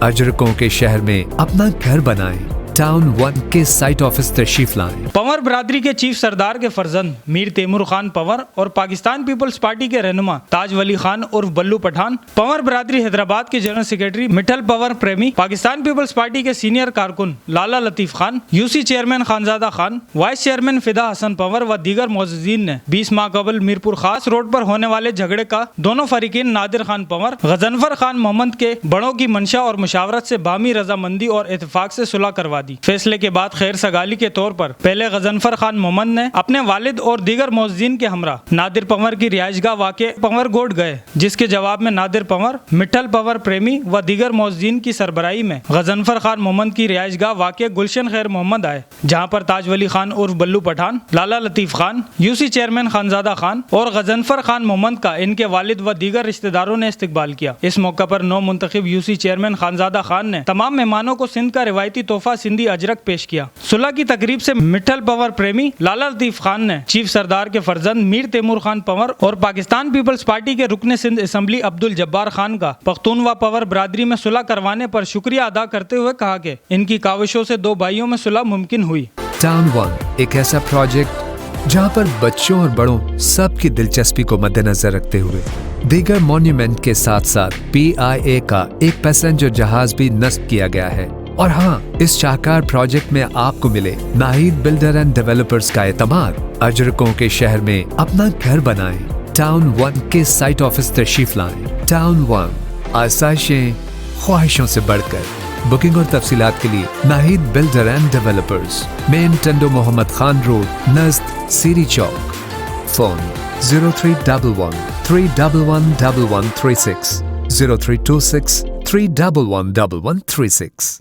अजरकों के शहर में अपना घर बनाएं। टाउन 1 के साइट ऑफिस तशरीफ लाएं। पंवर बरादरी के चीफ सरदार के फर्जंद मीर तैमूर खान पंवर और पाकिस्तान पीपल्स पार्टी के रहनुमा ताज वली खान उर्फ बल्लू पठान, पंवर बरादरी हैदराबाद के general secretary Mithal Panwar Premi, Pakistan Peoples Party के सीनियर कारकुन Lala Latif Khan, UC chairman Khanzada Khan, vice chairman Fida Hasan Panwar व दीगर मोअज़्ज़िज़ीन ने 20 माह कबल मीरपुर खास रोड पर होने वाले झगड़े का दोनों फरीकीन नादिर खान पंवर, गजनफर खान मोहम्मद के बड़ों की मंशा और मुशावरत से बामी रजामंदी और इत्तेफाक से सुलह करवा दी। फैसले के बाद खैर सगाली के तौर पर पहले गजनफर खान मोहम्मद ने अपने वालिद और दीगर मोअज़्ज़िज़ीन के हमरा नादिर पंवर की रिहाइशगाह वाक़े पंवर गोड गए, जिसके जवाब में नादिर पंवर, मिठल पंवर प्रेमी व दीगर मोअज़्ज़िज़ीन की सरबराही में गजनफर खान मोहम्मद की रिहाइशगाह वाक़े गुलशन खैर मोहम्मद आए, जहाँ पर ताज वली खान उर्फ बल्लू पठान, लाला लतीफ खान, यूसी चेयरमैन खानजादा खान और गजनफर खान मोहम्मद का इनके वालिद व दीगर रिश्तेदारों ने इस्तकबाल किया। इस मौका पर नौ मुंतखब यूसी चेयरमैन खानजादा खान ने तमाम मेहमानों को सिंध का रिवायती तोहफा सिंधी अजरक पेश किया। सुलह की तकरीब से मिठल पंवर प्रेमी लाला लतीफ खान ने चीफ सरदार के फर्जंद मीर तैमूर खान पंवर और पाकिस्तान पीपल्स पार्टी के रुकने सिंध असम्बली अब्दुल जब्बार खान का पख्तूनवा पंवर बरादरी में सुलह करवाने पर शुक्रिया अदा करते हुए कहा कि इनकी काविशों से दो भाइयों में सुलह मुमकिन हुई। टाउन 1 एक ऐसा प्रोजेक्ट जहां पर बच्चों और बड़ों सबकी दिलचस्पी को मद्देनजर रखते हुए दीगर मॉन्यूमेंट के साथ साथ PIA का एक पैसेंजर जहाज भी नस्ब किया गया है। और हाँ, इस शाहकार प्रोजेक्ट में आपको मिले नाहिद बिल्डर एंड डेवलपर्स का एतमाद। अजरकों के शहर में अपना घर बनाएं। टाउन 1 के साइट ऑफिस तशरीफ लाएं। टाउन 1 आसाइशें ख्वाहिशों से बढ़कर। बुकिंग और तफसीलात के लिए Nahid builder and developers, main Tando Mohammad Khan road, नज़द सीरी चौक। फोन 0311 311 1136 0326 311 1136।